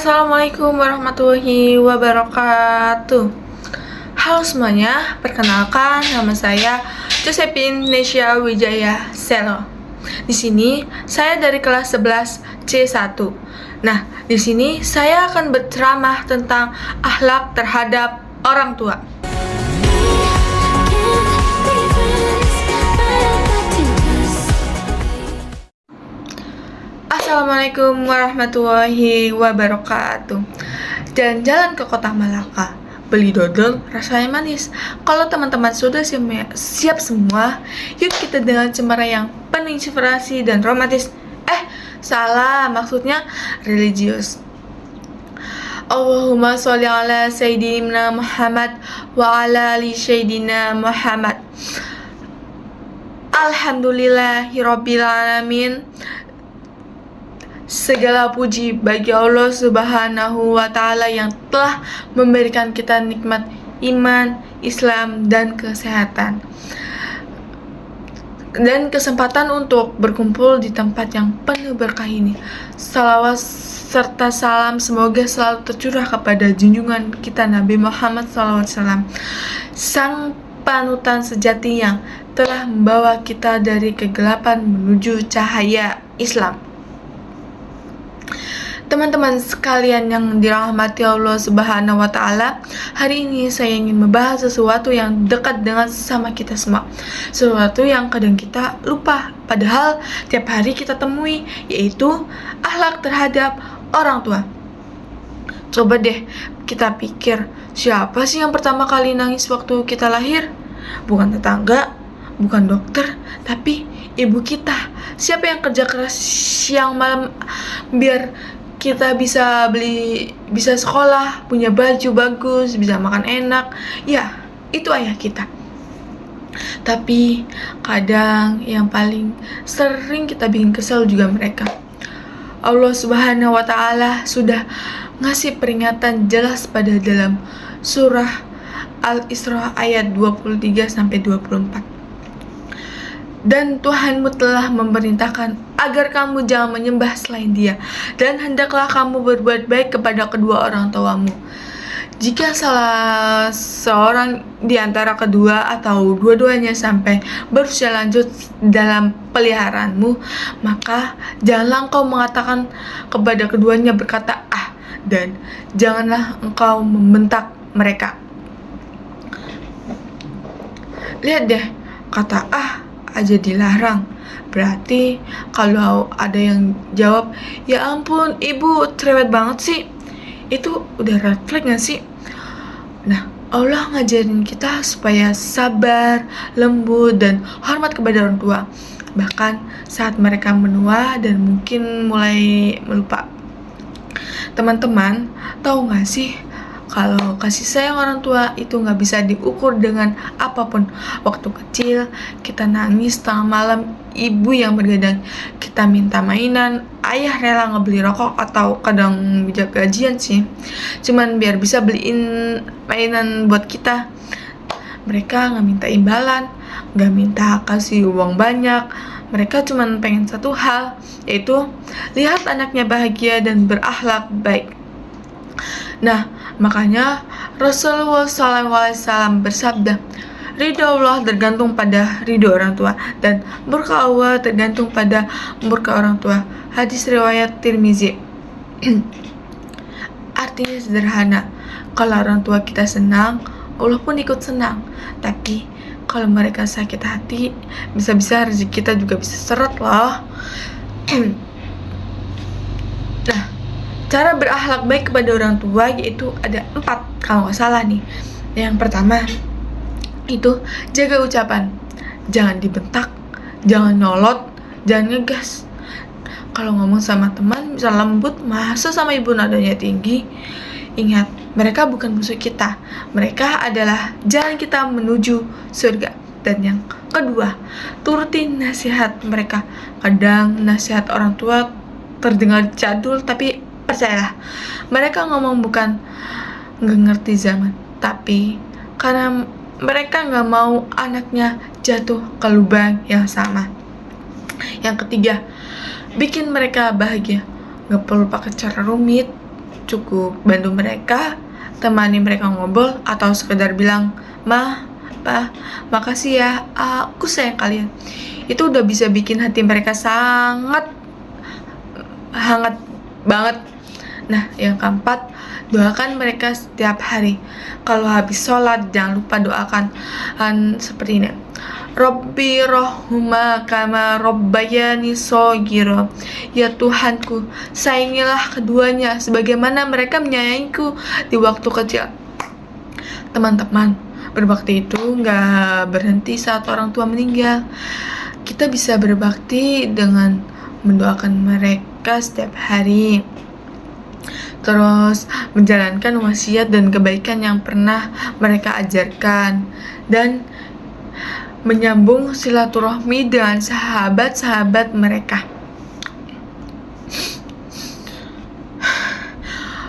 Assalamualaikum warahmatullahi wabarakatuh. Halo semuanya, perkenalkan nama saya Josephine Nesya Wijaya Selo. Di sini saya dari kelas 11 C1. Nah, di sini saya akan berceramah tentang akhlak terhadap orang tua. Assalamualaikum warahmatullahi wabarakatuh. Jalan-jalan ke kota Malaka, beli dodol rasanya manis. Kalau teman-teman sudah siap semua, yuk kita dengan cemara yang penuh inspirasi dan romantis. Salah, maksudnya religius. Allahumma sholli ala sayyidina Muhammad wa ala ali sayyidina Muhammad. Alhamdulillahirabbil alamin. Segala puji bagi Allah Subhanahu wa Ta'ala yang telah memberikan kita nikmat iman, Islam, dan kesehatan, dan kesempatan untuk berkumpul di tempat yang penuh berkah ini. Salawat serta salam semoga selalu tercurah kepada junjungan kita Nabi Muhammad SAW, sang panutan sejati yang telah membawa kita dari kegelapan menuju cahaya Islam. Teman-teman sekalian yang dirahmati Allah Subhanahu wa Ta'ala, hari ini saya ingin membahas sesuatu yang dekat dengan sesama kita semua, sesuatu yang kadang kita lupa padahal tiap hari kita temui, yaitu akhlak terhadap orang tua. Coba deh kita pikir, siapa sih yang pertama kali nangis waktu kita lahir? Bukan tetangga, bukan dokter, tapi ibu kita. Siapa yang kerja keras siang malam biar kita bisa sekolah, punya baju bagus, bisa makan enak? Ya, itu ayah kita. Tapi kadang yang paling sering kita bikin kesel juga mereka. Allah Subhanahu wa Ta'ala sudah ngasih peringatan jelas pada dalam surah Al-Isra ayat 23-24. Dan Tuhanmu telah memerintahkan agar kamu jangan menyembah selain Dia, dan hendaklah kamu berbuat baik kepada kedua orang tuamu. Jika salah seorang di antara kedua atau dua-duanya sampai berusia lanjut dalam peliharaanmu, maka janganlah engkau mengatakan kepada keduanya berkata "ah", dan janganlah engkau membentak mereka. Lihat deh, kata "ah" aja dilarang. Berarti kalau ada yang jawab, "Ya ampun, ibu cerewet banget sih", itu udah red flag gak sih? Nah, Allah ngajarin kita supaya sabar, lembut, dan hormat kepada orang tua, bahkan saat mereka menua dan mungkin mulai melupa. Teman-teman, tahu gak sih kalau kasih sayang orang tua itu gak bisa diukur dengan apapun. Waktu kecil, kita nangis tengah malam, ibu yang bergadang. Kita minta mainan, ayah rela ngebeli rokok atau kadang bijak gajian sih, cuman biar bisa beliin mainan buat kita. Mereka gak minta imbalan, gak minta kasih uang banyak. Mereka cuman pengen satu hal, yaitu lihat anaknya bahagia dan berakhlak baik. Nah, makanya Rasulullah SAW bersabda, ridho Allah tergantung pada ridho orang tua, dan murka Allah tergantung pada murka orang tua. Hadis riwayat Tirmizi. Artinya sederhana, kalau orang tua kita senang, Allah pun ikut senang. Tapi kalau mereka sakit hati, bisa-bisa rezeki kita juga bisa seret loh. Nah, cara berakhlak baik kepada orang tua yaitu ada 4 kalau nggak salah nih. Yang pertama itu jaga ucapan, jangan dibentak, jangan nyolot, jangan ngegas. Kalau ngomong sama teman bisa lembut, masa sama ibu nadanya tinggi. Ingat, mereka bukan musuh kita, mereka adalah jalan kita menuju surga. Dan yang kedua, turutin nasihat mereka. Kadang nasihat orang tua terdengar jadul, tapi percayalah, mereka ngomong bukan nggak ngerti zaman, tapi karena mereka nggak mau anaknya jatuh ke lubang yang sama. Yang ketiga, bikin mereka bahagia. Nggak perlu pakai cara rumit, cukup bantu mereka, temani mereka ngobrol, atau sekedar bilang, "Ma, Pa, makasih ya, aku sayang kalian." Itu udah bisa bikin hati mereka sangat hangat banget. Nah, yang keempat, doakan mereka setiap hari. Kalau habis sholat, jangan lupa doakan seperti ini. Robbi rohuma kama robbayani shogiro. Ya Tuhanku, sayangilah keduanya sebagaimana mereka menyayangiku di waktu kecil. Teman-teman, berbakti itu nggak berhenti saat orang tua meninggal. Kita bisa berbakti dengan mendoakan mereka setiap hari, terus menjalankan wasiat dan kebaikan yang pernah mereka ajarkan, dan menyambung silaturahmi dengan sahabat-sahabat mereka.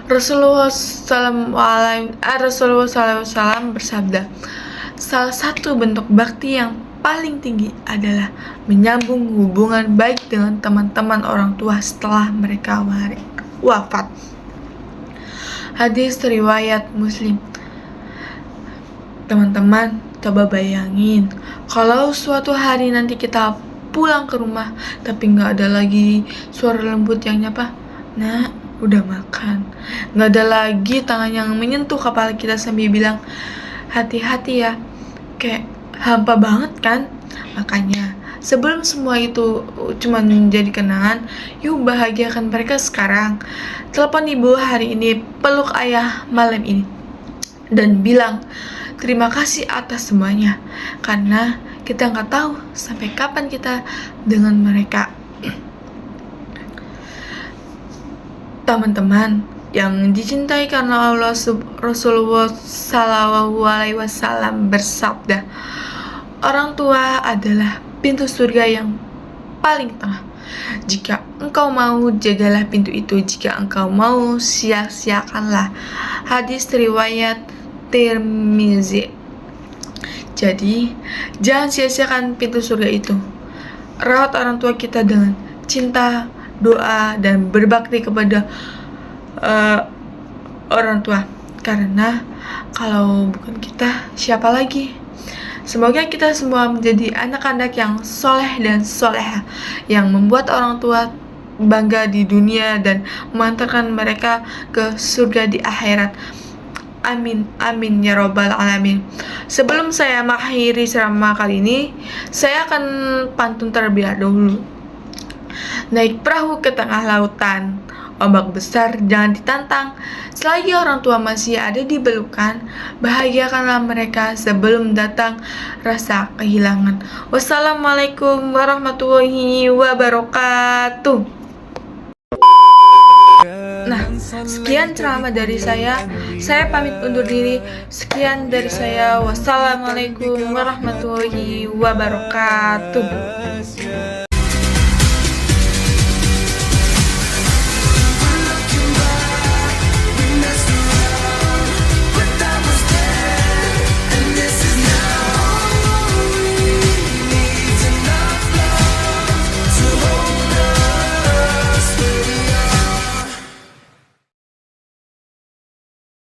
Rasulullah SAW bersabda, salah satu bentuk bakti yang paling tinggi adalah menyambung hubungan baik dengan teman-teman orang tua setelah mereka wafat. Hadis riwayat Muslim. Teman-teman, coba bayangin kalau suatu hari nanti kita pulang ke rumah tapi nggak ada lagi suara lembut yang nyapa, "Nak, udah makan." Nggak ada lagi tangan yang menyentuh kepala kita sambil bilang, "Hati-hati ya." Kayak hampa banget kan? Makanya sebelum semua itu cuma jadi kenangan, yuk bahagiakan mereka sekarang. Telepon ibu hari ini, peluk ayah malam ini, dan bilang terima kasih atas semuanya, karena kita nggak tahu sampai kapan kita dengan mereka. Teman-teman yang dicintai karena Allah, Rasulullah SAW bersabda, orang tua adalah pintu surga yang paling tengah. Jika engkau mau, jagalah pintu itu. Jika engkau mau, sia-siakanlah. Hadis riwayat Tirmizi. Jadi, jangan sia-siakan pintu surga itu. Rawat orang tua kita dengan cinta, doa, dan berbakti kepada orang tua. Karena kalau bukan kita, siapa lagi? Semoga kita semua menjadi anak-anak yang soleh dan soleha, yang membuat orang tua bangga di dunia dan mengantarkan mereka ke surga di akhirat. Amin, amin ya robbal alamin. Sebelum saya mengakhiri ceramah kali ini, saya akan pantun terlebih dahulu. Naik perahu ke tengah lautan, ombak besar jangan ditantang. Selagi orang tua masih ada di belukan, bahagiakanlah mereka sebelum datang rasa kehilangan. Wassalamualaikum warahmatullahi wabarakatuh. Nah, sekian ceramah dari saya. Saya pamit undur diri. Sekian dari saya. Wassalamualaikum warahmatullahi wabarakatuh.